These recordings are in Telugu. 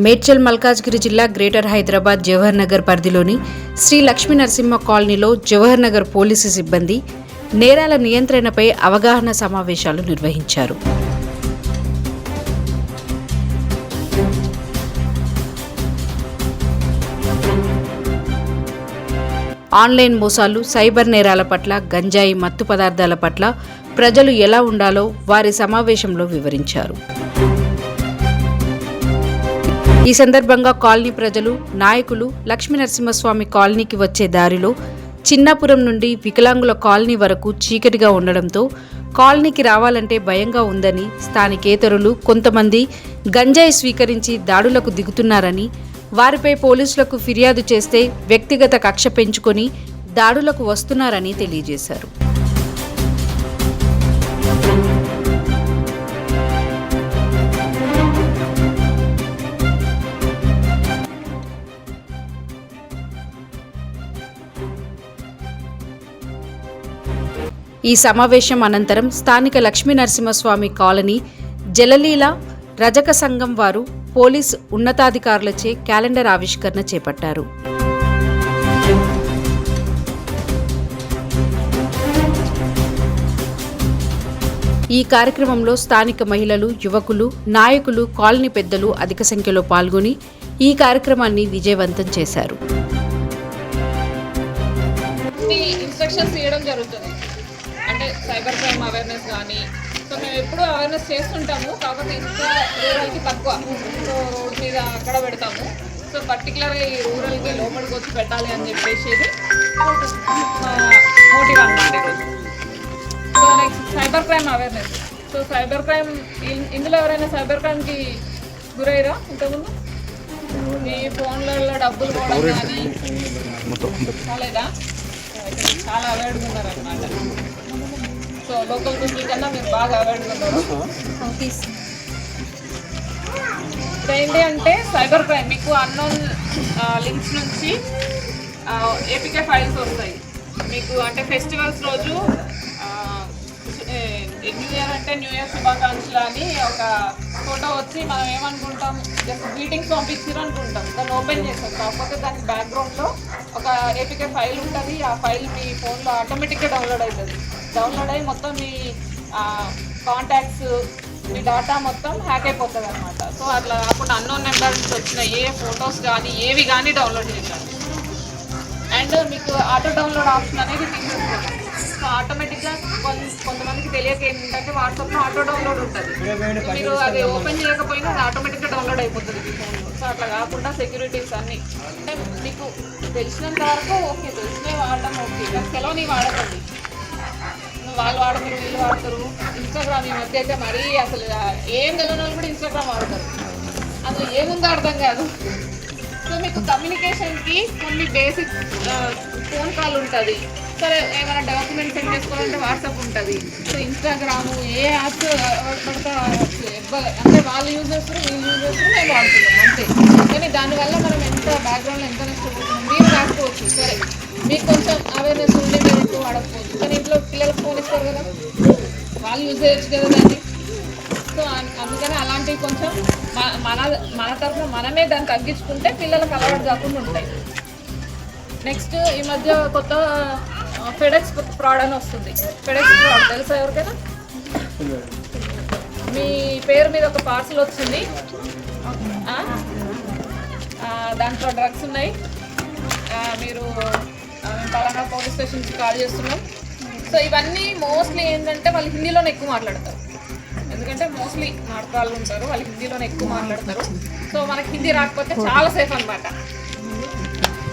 మేడ్చల్ మల్కాజ్గిరి జిల్లా గ్రేటర్ హైదరాబాద్ జవహర్ నగర్ పరిధిలోని శ్రీ లక్ష్మీ నరసింహ కాలనీలో జవహర్ నగర్ పోలీసు సిబ్బంది నేరాల నియంత్రణపై అవగాహన సమావేశాలు నిర్వహించారు. ఆన్లైన్ మోసాలు, సైబర్ నేరాల పట్ల, గంజాయి మత్తు పదార్థాల పట్ల ప్రజలు ఎలా ఉండాలో వారి సమావేశంలో వివరించారు. ఈ సందర్భంగా కాలనీ ప్రజలు, నాయకులు లక్ష్మీనరసింహస్వామి కాలనీకి వచ్చే దారిలో చిన్నాపురం నుండి వికలాంగుల కాలనీ వరకు చీకటిగా ఉండడంతో కాలనీకి రావాలంటే భయంగా ఉందని, స్థానికేతరులు కొంతమంది గంజాయి స్వీకరించి దాడులకు దిగుతున్నారని, వారిపై పోలీసులకు ఫిర్యాదు చేస్తే వ్యక్తిగత కక్ష పెంచుకొని దాడులకు వస్తున్నారని తెలియజేశారు. ఈ సమావేశం అనంతరం స్థానిక లక్ష్మీనరసింహస్వామి కాలనీ జలలీల రజక సంఘం వారు పోలీస్ ఉన్నతాధికారులచే క్యాలెండర్ ఆవిష్కరణ చేపట్టారు. ఈ కార్యక్రమంలో స్థానిక మహిళలు, యువకులు, నాయకులు, కాలనీ పెద్దలు అధిక సంఖ్యలో పాల్గొని ఈ కార్యక్రమాన్ని విజయవంతం చేశారు. అంటే సైబర్ క్రైమ్ అవేర్నెస్ కానీ, సో మేము ఎప్పుడూ అవేర్నెస్ చేస్తుంటాము, కాకపోతే ఇంకా రూరల్కి తక్కువ. సో రోడ్ మీద అక్కడ పెడతాము. సో పర్టికులర్గా ఈ రూరల్కి లోపలికి వచ్చి పెట్టాలి అని చెప్పేసి మోటివ్ అన్నమాట ఈరోజు. So next cyber crime awareness. So cyber crime ఇందులో ఎవరైనా సైబర్ క్రైమ్కి గురైరా ఇంతకుముందు? ఈ ఫోన్లలో డబ్బులు పోవడం కానీ కాలేదా? చాలా అవేర్డ్గా ఉన్నారనమాట. సో లోకల్ పీపుల్ కన్నా మీరు బాగా అవేర్డ్గా ఉన్నారు. ఏంటి అంటే సైబర్ క్రైమ్ మీకు అన్నోన్ లింక్స్ నుంచి ఏపీకే ఫైల్స్ వస్తాయి మీకు. అంటే ఫెస్టివల్స్ రోజు న్యూ ఇయర్ అంటే న్యూ ఇయర్ శుభాకాంక్షలు అని ఒక ఫోటో వచ్చి మనం ఏమనుకుంటాం, జస్ట్ గ్రీటింగ్స్ పంపించారు అనుకుంటాం. దాన్ని ఓపెన్ చేస్తాం, కాకపోతే దాని బ్యాక్గ్రౌండ్లో ఒక ఏపీకే ఫైల్ ఉంటుంది. ఆ ఫైల్ మీ ఫోన్లో ఆటోమేటిక్గా డౌన్లోడ్ అవుతుంది. డౌన్లోడ్ అయ్యి మొత్తం మీ కాంటాక్ట్స్, మీ డేటా మొత్తం హ్యాక్ అయిపోతుంది అనమాట. సో అట్లా కాకుండా అన్నోన్ నెంబర్ నుంచి వచ్చిన ఏ ఫొటోస్ కానీ ఏవి కానీ డౌన్లోడ్ చేశారు. అండ్ మీకు ఆటో డౌన్లోడ్ ఆప్షన్ అనేది తీసేస్తుంది. సో ఆటోమేటిక్గా కొంతమందికి తెలియక ఏంటంటే వాట్సాప్లో ఆటో డౌన్లోడ్ ఉంటుంది. మీరు అది ఓపెన్ చేయకపోయినా అది ఆటోమేటిక్గా డౌన్లోడ్ అయిపోతుంది మీ ఫోన్లో. సో అట్లా కాకుండా సెక్యూరిటీస్ అన్నీ అంటే మీకు తెలిసినంత వరకు ఓకే, తెలిసినవి వాడడం ఓకే, కానీ సెలవుని వాడకండి. వాళ్ళు వాడతారు, వీళ్ళు వాడతారు. ఇన్స్టాగ్రామ్ ఈ మధ్య అయితే మరీ అసలు ఏం తెలియని వాళ్ళు కూడా ఇన్స్టాగ్రామ్ వాడతారు. అందులో ఏముందో అర్థం కాదు. సో మీకు కమ్యూనికేషన్కి కొన్ని బేసిక్ ఫోన్ కాల్ ఉంటుంది. సరే ఏమైనా డాక్యుమెంట్ సెండ్ చేసుకోవాలంటే వాట్సాప్ ఉంటుంది. సో ఇన్స్టాగ్రాము ఏ యాప్స్ పడితే అంటే వాళ్ళు యూజ్ చేస్తారు, వీళ్ళు యూజ్ చేస్తారు, మేము వాడుతున్నాం అంతే. కానీ దానివల్ల మనం ఎంత బ్యాక్గ్రౌండ్లో ఎంత నష్టపోతున్నాం. మీరు రాకపోవచ్చు, సరే మీకు కొంచెం అవేర్నెస్ ఉండి మీరు ఎక్కువ వాడకపోవచ్చు, కానీ ఇంట్లో పిల్లలకు ఫోన్ ఇస్తారు కదా, వాళ్ళు యూజ్ చేయొచ్చు కదా దాన్ని. సో అందుకని అలాంటివి కొంచెం మన తరఫున మనమే దాన్ని తగ్గించుకుంటే పిల్లలకు అలవాటు కాకుండా ఉంటాయి. నెక్స్ట్ ఈ మధ్య కొత్త ఫెడెక్స్ ఫ్రాడ్ అని వస్తుంది. ఫెడెక్స్ ఫ్రాడ్ తెలుసా ఎవరికైనా? మీ పేరు మీద ఒక పార్సల్ వచ్చింది, దాంట్లో డ్రగ్స్ ఉన్నాయి, మీరు పలానా పోలీస్ స్టేషన్కి కాల్ చేస్తున్నాం. సో ఇవన్నీ మోస్ట్లీ ఏంటంటే వాళ్ళు హిందీలోనే ఎక్కువ మాట్లాడతారు. ఎందుకంటే మోస్ట్లీ నాటకాలు ఉంటారు, వాళ్ళు హిందీలోనే ఎక్కువ మాట్లాడతారు. సో మనకి హిందీ రాకపోతే చాలా సేఫ్ అనమాట.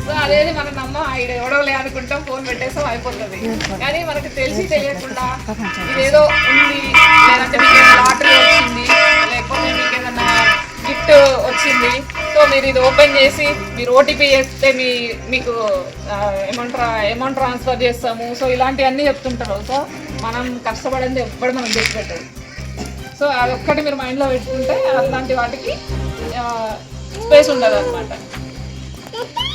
సో అదేది మన నమ్మ ఇక్కడ ఎవడోలే అనుకుంటాం, ఫోన్ పెట్టేసాం అయిపోతుంది. కానీ మనకు తెలియకుండా ఇదేదో ఉంది, లేదంటే మీకు ఏదైనా లాటరీ వచ్చింది, లేకపోతే మీకు ఏదైనా గిఫ్ట్ వచ్చింది, సో మీరు ఇది ఓపెన్ చేసి మీరు ఓటీపీ చేస్తే మీకు అమౌంట్ ట్రాన్స్ఫర్ చేస్తాము. సో ఇలాంటివన్నీ చెప్తుంటారు. సో మనం కష్టపడింది ఎప్పుడు మనం చేసి పెట్టదు. సో అదొక్కటి మీరు మైండ్లో పెట్టుకుంటే అలాంటి వాటికి స్పేస్ ఉండదు అనమాట.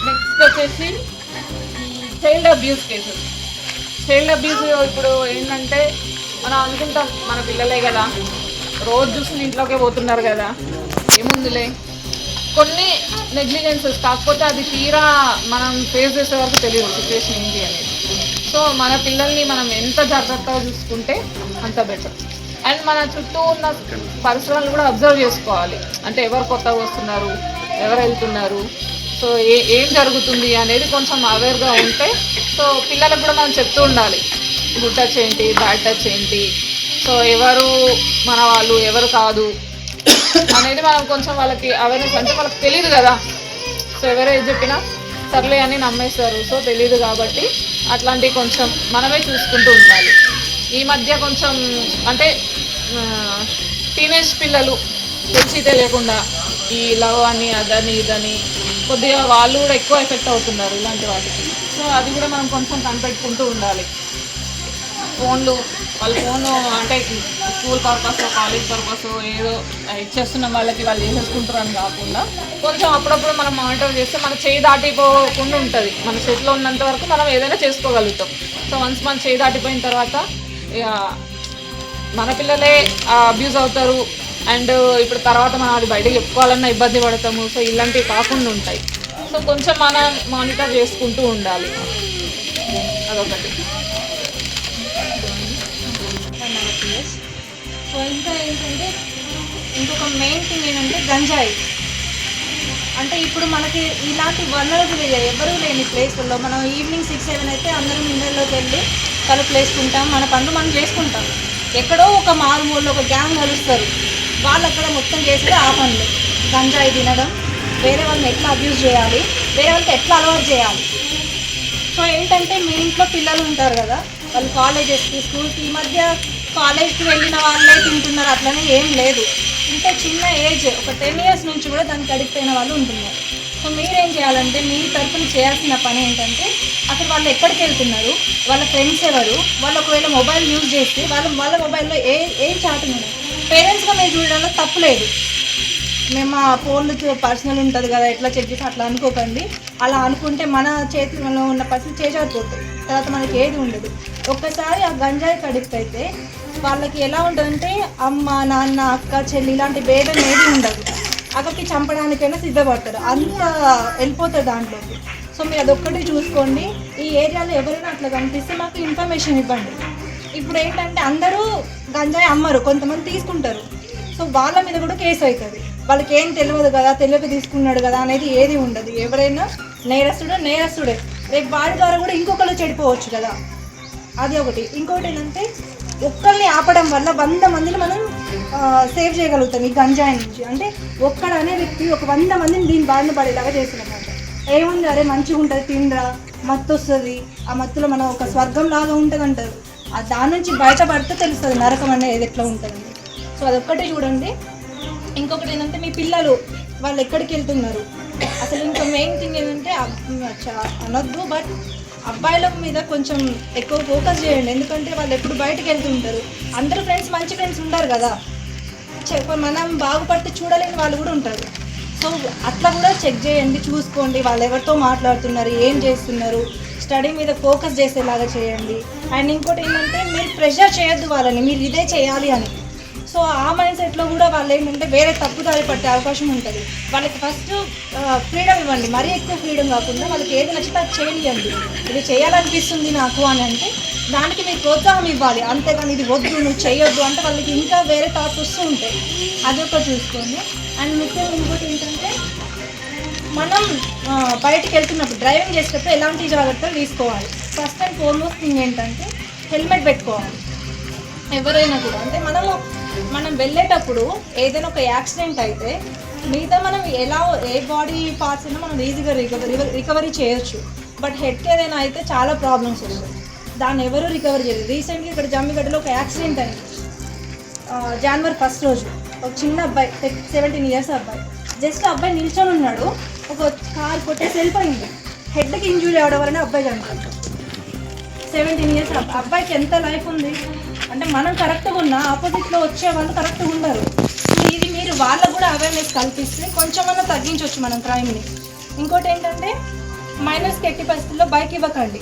నెక్స్ట్ వచ్చేసి child abuse cases. Child abuse ఇప్పుడు ఏంటంటే మనం అనుకుంటాం మన పిల్లలే కదా, రోజు చూసి ఇంట్లోకే పోతున్నారు కదా, ఏముందిలే కొన్ని నెగ్లిజెన్సెస్, కాకపోతే అది తీరా మనం ఫేస్ చేసే వరకు తెలియదు సిచ్యువేషన్ ఏంటి అనేది. సో మన పిల్లల్ని మనం ఎంత జాగ్రత్తగా చూసుకుంటే అంత బెటర్. అండ్ మన చుట్టూ ఉన్న పరిసరాలను కూడా అబ్జర్వ్ చేసుకోవాలి. అంటే ఎవరు కొత్తగా వస్తున్నారు, ఎవరు వెళ్తున్నారు, సో ఏం జరుగుతుంది అనేది కొంచెం అవేర్గా ఉంటే సో పిల్లలకు కూడా మనం చెప్తూ ఉండాలి గుడ్ టచ్ ఏంటి, బ్యాడ్ టచ్ ఏంటి, సో ఎవరు మన వాళ్ళు ఎవరు కాదు అనేది మనం కొంచెం వాళ్ళకి అవేర్నెస్. అంటే వాళ్ళకి తెలియదు కదా, సో ఎవరు ఏది చెప్పినా సర్లే అని నమ్మేస్తారు. సో తెలియదు కాబట్టి అట్లాంటివి కొంచెం మనమే చూసుకుంటూ ఉండాలి. ఈ మధ్య కొంచెం అంటే టీనేజ్ పిల్లలు తెలిసి తెలియకుండా ఈ లవ్ అని అదని ఇదని కొద్దిగా వాళ్ళు కూడా ఎక్కువ ఎఫెక్ట్ అవుతున్నారు ఇలాంటి వాటికి. సో అది కూడా మనం కొంచెం కనిపెట్టుకుంటూ ఉండాలి. ఫోన్లు వాళ్ళ ఫోను అంటే స్కూల్ పర్పస్, కాలేజ్ పర్పస్ ఏదో ఇచ్చేస్తున్నాం వాళ్ళకి, వాళ్ళు చేసేసుకుంటారు అని కాకుండా కొంచెం అప్పుడప్పుడు మనం మానిటర్ చేస్తే మన చేయి దాటిపోకుండా ఉంటుంది. మన చేతిలో ఉన్నంత వరకు మనం ఏదైనా చేసుకోగలుగుతాం. సో వన్స్ మన చేయి దాటిపోయిన తర్వాత మన పిల్లలే అబ్యూజ్ అవుతారు. అండ్ ఇప్పుడు తర్వాత మనం అది బయటకు చెప్పుకోవాలన్నా ఇబ్బంది పడతాము. సో ఇలాంటివి కాకుండా ఉంటాయి. సో కొంచెం మనం మానిటర్ చేసుకుంటూ ఉండాలి. అదొకటి. సో ఇంకా ఏంటంటే ఇంకొక మెయిన్ థింగ్ ఏంటంటే గంజాయి. అంటే ఇప్పుడు మనకి ఇలాంటి వనరులు ఎవరూ లేని ప్లేస్లలో మనం ఈవినింగ్ 6-7 అయితే అందరం ఇండర్లోకి వెళ్ళి తలుపులు వేసుకుంటాం, మన పనులు మనం చేసుకుంటాం. ఎక్కడో ఒక మారుమూలలో ఒక గ్యాంగ్ కలుస్తారు, వాళ్ళు అక్కడ మొత్తం చేసేది ఆ పనులు. గంజాయి తినడం, వేరే వాళ్ళని ఎట్లా అబ్యూజ్ చేయాలి, వేరే వాళ్ళకి ఎట్లా అలవాటు చేయాలి. సో ఏంటంటే మీ ఇంట్లో పిల్లలు ఉంటారు కదా, వాళ్ళు కాలేజెస్కి, స్కూల్కి, ఈ మధ్య కాలేజ్కి వెళ్ళిన వాళ్ళే తింటున్నారు అట్లనే ఏం లేదు. ఇంకా చిన్న ఏజ్ ఒక 10 years నుంచి కూడా దానికి అడిక్ట్ అయిన వాళ్ళు ఉంటున్నారు. సో మీరేం చేయాలంటే మీ తరఫున చేయాల్సిన పని ఏంటంటే అసలు వాళ్ళు ఎక్కడికి వెళ్తున్నారు, వాళ్ళ ఫ్రెండ్స్ ఎవరు, వాళ్ళు ఒకవేళ మొబైల్ యూజ్ చేస్తే వాళ్ళ మొబైల్లో ఏం చాటింగ్ ఉన్నాయి. పేరెంట్స్గా మీరు చూడడంలో తప్పులేదు. మేము ఆ ఫోన్లకి పర్సనల్ ఉంటుంది కదా ఎట్లా చెక్ చేసి అట్లా అనుకోకండి. అలా అనుకుంటే మన చేతిలో ఉన్న పర్సన్ చేజారిపోతుంది, తర్వాత మనకి ఏది ఉండదు. ఒక్కసారి ఆ గంజాయికి అడిక్ట్ అయితే వాళ్ళకి ఎలా ఉంటుందంటే అమ్మ, నాన్న, అక్క, చెల్లి ఇలాంటి భేదం ఏది ఉండదు. అక్కడికి చంపడానికైనా సిద్ధపడతారు, అంత వెళ్ళిపోతారు దాంట్లోకి. సో మీరు అదొక్కటి చూసుకోండి. ఈ ఏరియాలో ఎవరైనా అట్లా కనిపిస్తే మాకు ఇన్ఫర్మేషన్ ఇవ్వండి. ఇప్పుడు ఏంటంటే అందరూ గంజాయి అమ్మరు, కొంతమంది తీసుకుంటారు. సో వాళ్ళ మీద కూడా కేసు అవుతుంది. వాళ్ళకి ఏం తెలియదు కదా, తెలియక తీసుకున్నాడు కదా అనేది ఏది ఉండదు. ఎవరైనా నేరస్తుడే. రేపు వాడి ద్వారా కూడా ఇంకొకరు చెడిపోవచ్చు కదా, అది ఒకటి. ఇంకొకటి ఏంటంటే ఒక్కరిని ఆపడం వల్ల 100 మందిని మనం సేవ్ చేయగలుగుతాం ఈ గంజాయి నుంచి. అంటే ఒక్కడనే వ్యక్తి ఒక 100 మందిని దీని బారిన పడేలాగా చేస్తున్నమాట. ఏముంది, అరే మంచిగా ఉంటుంది తిండ్రా, మత్తు వస్తుంది, ఆ మత్తులో మనం ఒక స్వర్గం లాగా ఉంటుంది అంటారు. దాని నుంచి బయటపడితే తెలుస్తుంది నరకం అనేది ఎట్లా ఉంటుందండి. సో అదొక్కటి చూడండి. ఇంకొకటి ఏంటంటే మీ పిల్లలు వాళ్ళు ఎక్కడికి వెళ్తున్నారు. అసలు ఇంకా మెయిన్ థింగ్ ఏంటంటే అనొద్దు, బట్ అబ్బాయిల మీద కొంచెం ఎక్కువ ఫోకస్ చేయండి. ఎందుకంటే వాళ్ళు ఎప్పుడు బయటకు వెళ్తుంటారు. అందరూ ఫ్రెండ్స్ మంచి ఫ్రెండ్స్ ఉంటారు కదా, మనం బాగుపడితే చూడలేని వాళ్ళు కూడా ఉంటారు. సో అట్లా కూడా చెక్ చేయండి, చూసుకోండి వాళ్ళు ఎవరితో మాట్లాడుతున్నారు, ఏం చేస్తున్నారు, స్టడీ మీద ఫోకస్ చేసేలాగా చేయండి. అండ్ ఇంకోటి ఏంటంటే మీరు ప్రెషర్ చేయొద్దు వాళ్ళని, మీరు ఇదే చేయాలి అని. సో ఆ మైండ్ సెట్లో కూడా వాళ్ళు ఏంటంటే వేరే తప్పుదారి పట్టే అవకాశం ఉంటుంది. వాళ్ళకి ఫస్ట్ ఫ్రీడమ్ ఇవ్వండి, మరీ ఎక్కువ ఫ్రీడమ్ కాకుండా వాళ్ళకి ఏది నచ్చితే అది చేయండి. ఇది చేయాలనిపిస్తుంది నాకు అని అంటే దానికి మీరు ప్రోత్సాహం ఇవ్వాలి, అంతేగాని ఇది వద్దు నువ్వు చేయొద్దు అంటే వాళ్ళకి ఇంకా వేరే థాట్స్ వస్తూ ఉంటాయి. అదొక చూసుకోండి. అండ్ ముఖ్యంగా ఇంకోటి ఏంటంటే మనం బయటికి వెళ్తున్నప్పుడు డ్రైవింగ్ చేసేటప్పుడు ఎలాంటి జాగ్రత్తలు తీసుకోవాలి. ఫస్ట్ అండ్ ఫార్మోస్ట్ థింగ్ ఏంటంటే హెల్మెట్ పెట్టుకోవాలి ఎవరైనా కూడా. అంటే మనం వెళ్ళేటప్పుడు ఏదైనా ఒక యాక్సిడెంట్ అయితే మిగతా మనం ఏ బాడీ పార్ట్స్ అయినా మనం ఈజీగా రికవరీ చేయొచ్చు. బట్ హెడ్కి ఏదైనా అయితే చాలా ప్రాబ్లమ్స్ వస్తాయి, దాన్ని ఎవరు రికవరీ చేయలేదు. రీసెంట్గా ఇక్కడ జమ్మిగడ్డలో ఒక యాక్సిడెంట్ అయింది. January 1st రోజు ఒక చిన్న అబ్బాయి 17 years అబ్బాయి, జస్ట్ అబ్బాయి నిల్చొని ఉన్నాడు, ఒక కార్ కొట్టేసి వెళ్ళిపోయింది. హెడ్కి ఇంజూరీ అవడం వలన అబ్బాయి చనిపోయాడు. 17 years అబ్బాయికి ఎంత లైఫ్ ఉంది అంటే మనం కరెక్ట్గా ఉన్నా ఆపోజిట్లో వచ్చే వాళ్ళు కరెక్ట్గా ఉండరు. సో ఇది మీరు వాళ్ళకు కూడా అవేర్నెస్ కల్పిస్తే కొంచెమన్నా తగ్గించవచ్చు మనం క్రైమ్ని. ఇంకోటి ఏంటంటే మైనర్స్కి ఎట్టి పరిస్థితుల్లో బైక్ ఇవ్వకండి.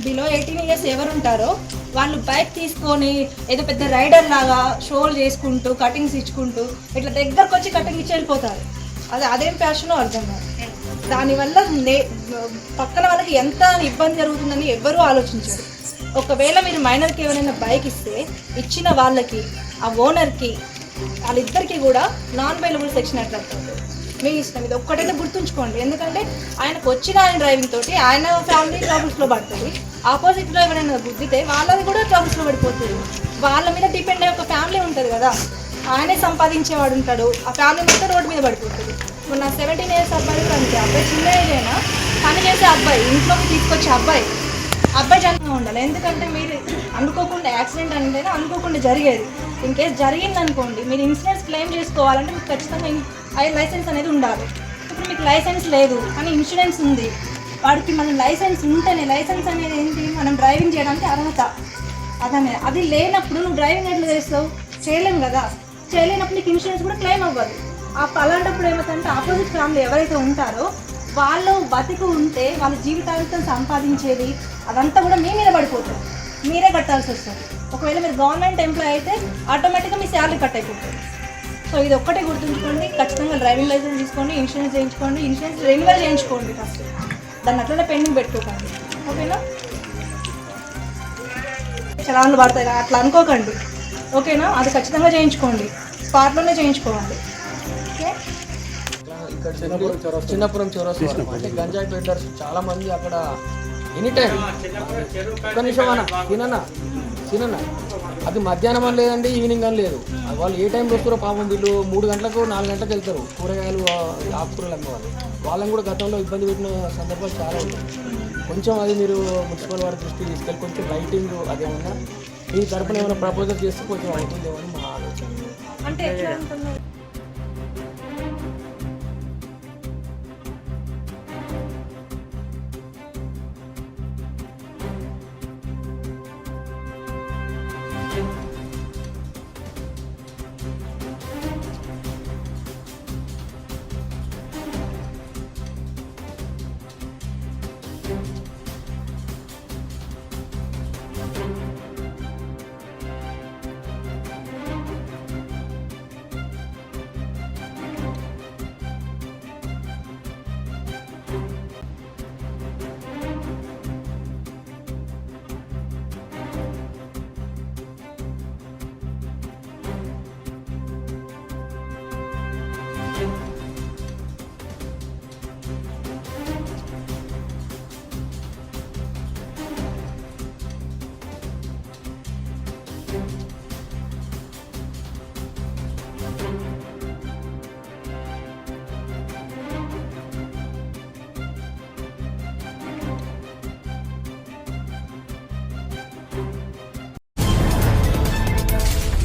బిలో 18 years ఎవరు ఉంటారో వాళ్ళు బైక్ తీసుకొని ఏదో పెద్ద రైడర్ లాగా షోలు చేసుకుంటూ కటింగ్స్ ఇచ్చుకుంటూ ఇట్లా దగ్గరకు వచ్చి కటింగ్ ఇచ్చి వెళ్ళిపోతారు. అదేం ప్యాషనో అర్థం కాదు. దానివల్ల పక్కన వాళ్ళకి ఎంత ఇబ్బంది జరుగుతుందని ఎవ్వరూ ఆలోచించారు. ఒకవేళ మీరు మైనర్కి ఎవరైనా బైక్ ఇస్తే ఇచ్చిన వాళ్ళకి ఆ ఓనర్కి వాళ్ళిద్దరికీ కూడా నాన్ అవైలబుల్ సెక్షన్ అట్రాక్ట్ అవుతుంది. మీ ఇష్టం, ఇది ఒక్కటైతే గుర్తుంచుకోండి. ఎందుకంటే ఆయనకు వచ్చిన ఆయన డ్రైవింగ్ తోటి ఆయన ఫ్యామిలీ ట్రబుల్స్లో పడుతుంది. ఆపోజిట్లో ఎవరైనా గుద్దితే వాళ్ళది కూడా ట్రబుల్స్లో పడిపోతుంది. వాళ్ళ మీద డిపెండ్ అయ్యే ఒక ఫ్యామిలీ ఉంటుంది కదా, ఆయనే సంపాదించేవాడు ఉంటాడు, ఆ ఫ్యామిలీ మొత్తం రోడ్డు మీద పడిపోతుంది. ఇప్పుడు నా 17 years అబ్బాయి కూడా అంతే. అబ్బాయి చిన్న ఏజ్ అయినా పని చేసే అబ్బాయి, ఇంట్లోకి తీసుకొచ్చే అబ్బాయి జాగ్రత్తగా ఉండాలి. ఎందుకంటే మీరు అనుకోకుండా యాక్సిడెంట్ అంటే అనుకోకుండా జరిగేది. ఇన్ కేస్ జరిగిందనుకోండి, మీరు ఇన్సూరెన్స్ క్లెయిమ్ చేసుకోవాలంటే మీకు ఖచ్చితంగా లైసెన్స్ అనేది ఉండాలి. ఇప్పుడు మీకు లైసెన్స్ లేదు కానీ ఇన్సూరెన్స్ ఉంది, వాడికి మనం లైసెన్స్ ఉంటేనే, లైసెన్స్ అనేది ఏంటి, మనం డ్రైవింగ్ చేయడానికి అర్హత. అది లేనప్పుడు నువ్వు డ్రైవింగ్ ఎట్లా చేస్తావు? చేయలేము కదా. చేయలేనప్పుడు నీకు ఇన్సూరెన్స్ కూడా క్లెయిమ్ అవ్వదు. అలాంటప్పుడు ఏమవుతుందంటే ఆపోజిట్ ఫ్యామిలీ ఎవరైతే ఉంటారో వాళ్ళు బతికి ఉంటే వాళ్ళ జీవితాంతం సంపాదించేది అదంతా కూడా మీ మీద పడిపోతుంది, మీరే కట్టాల్సి వస్తుంది. ఒకవేళ మీరు గవర్నమెంట్ ఎంప్లాయ్ అయితే ఆటోమేటిక్గా మీ శాలరీ కట్ అయిపోతుంది. సో ఇది ఒక్కటే గుర్తుంచుకోండి, ఖచ్చితంగా డ్రైవింగ్ లైసెన్స్ తీసుకోండి, ఇన్సూరెన్స్ చేయించుకోండి, ఇన్సూరెన్స్ రెన్యువల్ చేయించుకోండి ఫస్ట్. దాన్ని అట్లనే పెండింగ్ పెట్టుకోకండి, ఓకేనా? చలాన్లు పడతాయి అట్లా అనుకోకండి, ఓకేనా? అది ఖచ్చితంగా చేయించుకోండి, స్పాట్లోనే చేయించుకోవాలి. ఓకే, ఇక్కడ చిన్నపురం చౌరస్తా అంటే గంజాయి పెడ్డర్స్ చాలా మంది అక్కడ ఎనీ టైం. ఒక్క నిమిషం అన్న తినన్నా, అది మధ్యాహ్నం అని లేదండి, ఈవినింగ్ అని లేదు. వాళ్ళు ఏ టైంలో వస్తారో పాపం, వీళ్ళు 3 గంటలకు 4 గంటలకు వెళ్తారు కూరగాయలు ఆకుకూరలు అమ్మేవాళ్ళు. వాళ్ళని కూడా గతంలో ఇబ్బంది పెట్టిన సందర్భాలు చాలా ఉన్నాయి. కొంచెం అది మీరు మున్సిపల్ వారి దృష్టికి తీసుకెళ్ళి కొంచెం లైటింగ్ అదేమన్నా మీ తరపున ఏమైనా ప్రపోజల్ చేస్తే కొంచెం అవుతుందేమో అని మా ఆలోచన. అంటే ఎట్లా ఉంటుంది?